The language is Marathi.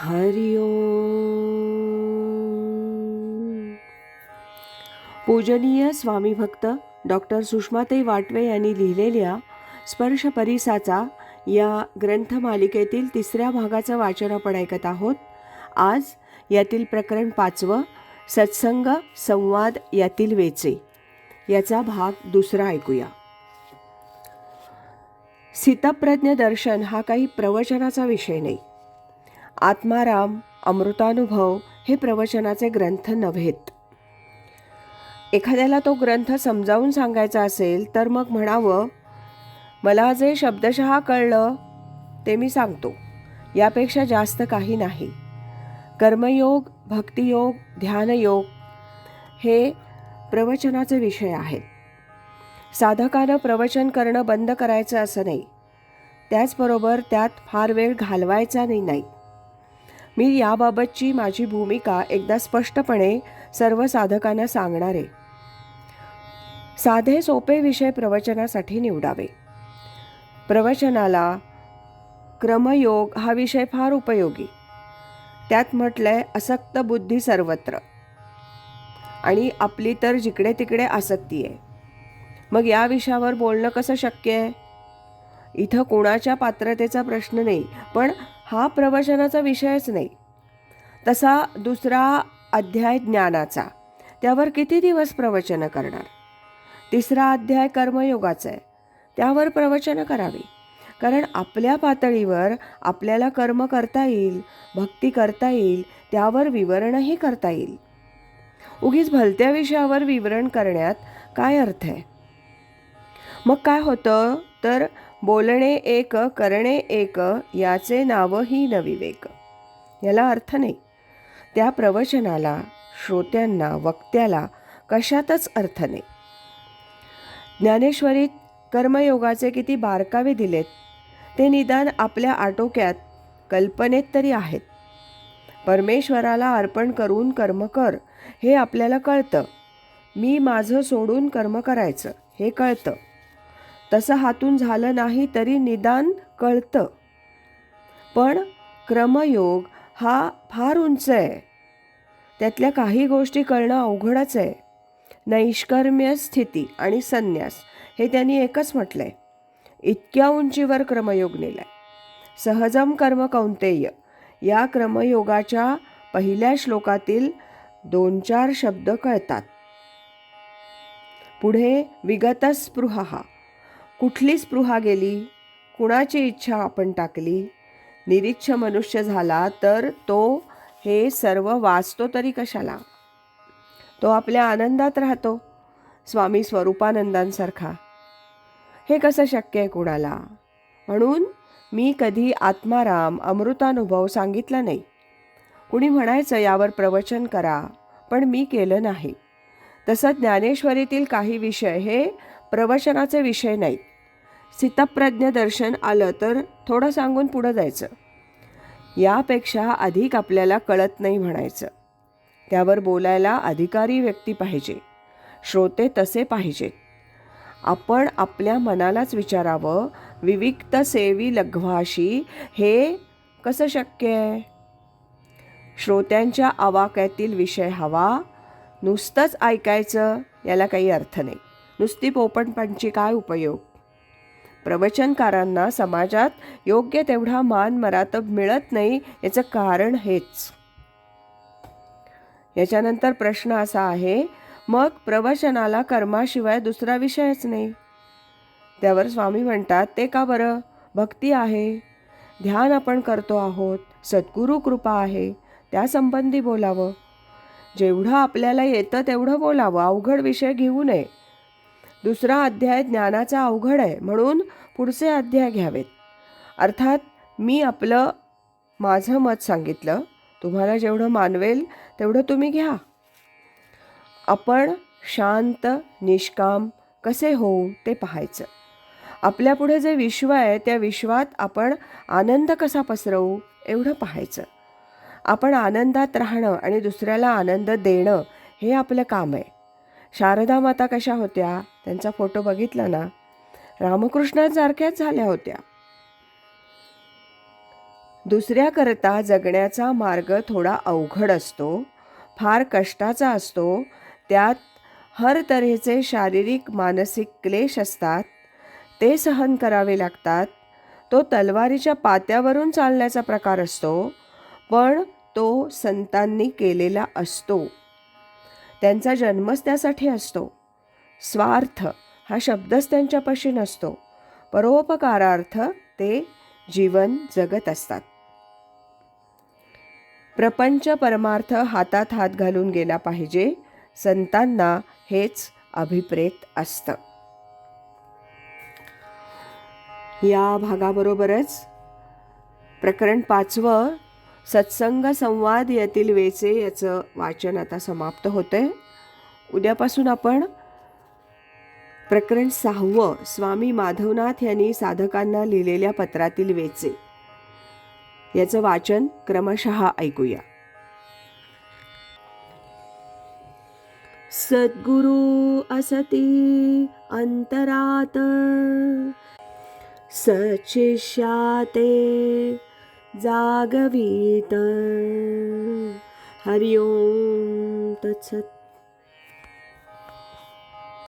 हरि ओम. पूजनीय स्वामी भक्त डॉक्टर सुषमाताई वाटवे यांनी लिहिलेल्या स्पर्श परिसाचा या ग्रंथमालिकेतील 3ऱ्या भागाचं वाचन आपण ऐकत आहोत. आज यातील प्रकरण 5वं सत्संग संवाद यातील वेचे याचा भाग 2 ऐकूया. स्थितप्रज्ञ दर्शन हा काही प्रवचनाचा विषय नाही. आत्माराम अमृतानुभव हे प्रवचनाचे ग्रंथ नव्हेत. एखाद्याला तो ग्रंथ समजावून सांगायचा असेल तर मग म्हणावं, मला जे शब्दशः कळलं ते मी सांगतो, यापेक्षा जास्त काही नाही. कर्मयोग, भक्तियोग, ध्यानयोग हे प्रवचनाचे विषय आहेत. साधकानं प्रवचन करणं बंद करायचं असं नाही. त्याचबरोबर त्यात फार वेळ घालवायचा नाही. मी याबाबतची माझी भूमिका एकदा स्पष्टपणे सर्व साधकांना सांगणार आहे. साधे सोपे विषय प्रवचनासाठी निवडावे. प्रवचनाला क्रमयोग हा विषय फार उपयोगी. त्यात म्हटलंय असक्त बुद्धी सर्वत्र, आणि आपली तर जिकडे तिकडे आसक्ती आहे. मग या विषयावर बोलणं कसं शक्य आहे? इथं कोणाच्या पात्रतेचा प्रश्न नाही, पण हा प्रवचनाचा विषयच नाही. तसा 2रा अध्याय ज्ञानाचा, त्यावर किती दिवस प्रवचनं करणार? 3रा अध्याय कर्मयोगाचा आहे, त्यावर प्रवचनं करावी. कारण आपल्या पातळीवर आपल्याला कर्म करता येईल, भक्ती करता येईल, त्यावर विवरणही करता येईल. उगीच भलत्या विषयावर विवरण करण्यात काय अर्थ आहे? मग काय होतं तर बोलणे एक करणे एक, याचे नावही नविवेक. याला अर्थ नाही. त्या प्रवचनाला, श्रोत्यांना, वक्त्याला कशातच अर्थ नाही. ज्ञानेश्वरीत कर्मयोगाचे किती बारकावे दिलेत ते निदान आपल्या आटोक्यात, कल्पनेत तरी आहेत. परमेश्वराला अर्पण करून कर्म कर हे आपल्याला कळतं. मी माझं सोडून कर्म करायचं हे कळतं. तसं हातून झालं नाही तरी निदान कळतं. पण क्रमयोग हा फार उंच आहे. त्यातल्या काही गोष्टी कळणं अवघडच आहे. नैष्कर्म्य स्थिती आणि संन्यास हे त्यांनी एकच म्हटलंय. इतक्या उंचीवर क्रमयोग नेलाय. सहजम कर्म कौंतेय या क्रमयोगाच्या पहिल्या श्लोकातील 2-4 शब्द कळतात. पुढे विगत स्पृहा, कुठली स्पृहा गेली, कुणाची इच्छा आपण टाकली, निरीच्छ मनुष्य झाला तर तो हे सर्व वाचतो तरी कशाला? तो आपल्या आनंदात राहतो, स्वामी स्वरूपानंदांसारखा. हे कसं शक्य आहे कुणाला? म्हणून मी कधी आत्माराम अमृतानुभव सांगितला नाही. कुणी म्हणायचं यावर प्रवचन करा, पण मी केलं नाही. तसं ज्ञानेश्वरीतील काही विषय हे प्रवचनाचे विषय नाहीत. स्थितप्रज्ञ दर्शन आलं तर थोडं सांगून पुढं जायचं. यापेक्षा अधिक आपल्याला कळत नाही म्हणायचं. त्यावर बोलायला अधिकारी व्यक्ती पाहिजे, श्रोते तसे पाहिजेत. आपण आपल्या मनालाच विचारावं, विविक्त सेवी लघ्वाशी हे कसं शक्य आहे? श्रोत्यांच्या आवाक्यातील विषय हवा. नुसतंच ऐकायचं याला काही अर्थ नाही. नुसती पोपटपंची काय उपयोग? प्रवचनकारांना समाजात योग्य तेवढा मान मरातब मिळत नाही, याचं कारण हेच. याच्यानंतर प्रश्न असा आहे, मग प्रवचनाला कर्माशिवाय दुसरा विषयच नाही. त्यावर स्वामी म्हणतात, ते का बरं? भक्ती आहे, ध्यान आपण करतो आहोत, सद्गुरू कृपा आहे, त्यासंबंधी बोलावं. जेवढं आपल्याला येतं तेवढं बोलावं, अवघड विषय घेऊ नये. 2रा अध्याय ज्ञानाचा अवघड आहे, म्हणून पुढचे अध्याय घ्यावेत. अर्थात मी माझं मत सांगितलं, तुम्हाला जेवढं मानवेल तेवढं तुम्ही घ्या. आपण शांत निष्काम कसे होऊ ते पाहायचं. आपल्यापुढे जे विश्व आहे त्या विश्वात आपण आनंद कसा पसरवू एवढं पाहायचं. आपण आनंदात राहणं आणि दुसऱ्याला आनंद देणं हे आपलं काम आहे. शारदा माता कशा होत्या? त्यांचा फोटो बघितला ना, रामकृष्णांसारख्याच झाल्या होत्या. दुसऱ्याकरता जगण्याचा मार्ग थोडा अवघड असतो, फार कष्टाचा असतो. त्यात हर तऱ्हेचे शारीरिक मानसिक क्लेश असतात, ते सहन करावे लागतात. तो तलवारीच्या पात्यावरून चालण्याचा प्रकार असतो, पण तो संतांनी केलेला असतो. त्यांचा जन्मच त्यासाठी असतो. स्वार्थ हा शब्दच त्यांच्यापाशी नसतो. परोपकारार्थ ते जीवन जगत असतात. प्रपंच परमार्थ हातात हात घालून गेला पाहिजे, संतांना हेच अभिप्रेत असतं. या भागाबरोबरच प्रकरण 5 सत्संग संवाद यातील वेचे याचं वाचन आता समाप्त होते. उद्यापासून आपण प्रकरण 6 स्वामी माधवनाथ यांनी साधकांना लिहिलेल्या पत्रातील वेचे याचं वाचन क्रमशः ऐकूया. सद्गुरु असती अंतरात सचिष्याते जागवीत. हरि ओम तत्सत.